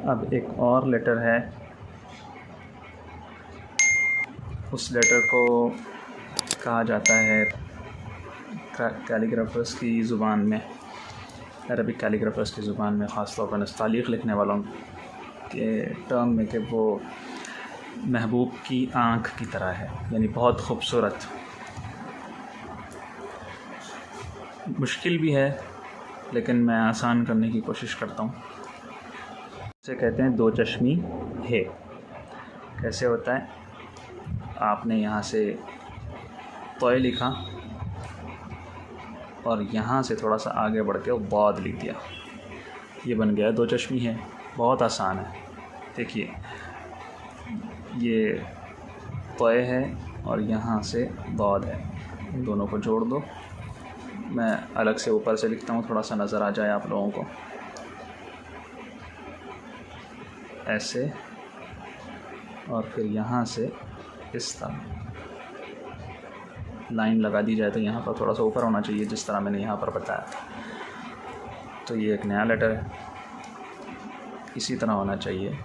अब एक और लेटर है, उस लेटर को कहा जाता है कैलीग्राफर्स की ज़ुबान में, अरबिक कैलीग्राफर्स की ज़ुबान में, ख़ास तौर पर नस्तालीक़ लिखने वालों के टर्म में, कि वो महबूब की आँख की तरह है, यानी बहुत ख़ूबसूरत। मुश्किल भी है लेकिन मैं आसान करने की कोशिश करता हूँ। इसे कहते हैं दो चश्मी है। कैसे होता है? आपने यहाँ से तोय लिखा और यहाँ से थोड़ा सा आगे बढ़ के बाद लिख दिया, ये बन गया दो चश्मी है। बहुत आसान है। देखिए, ये तोय है और यहाँ से बाद है, इन दोनों को जोड़ दो। मैं अलग से ऊपर से लिखता हूँ, थोड़ा सा नज़र आ जाए आप लोगों को। ऐसे, और फिर यहाँ से इस तरह लाइन लगा दी जाए तो यहाँ पर थोड़ा सा ऊपर होना चाहिए, जिस तरह मैंने यहाँ पर बताया था। तो ये एक नया लेटर है, इसी तरह होना चाहिए।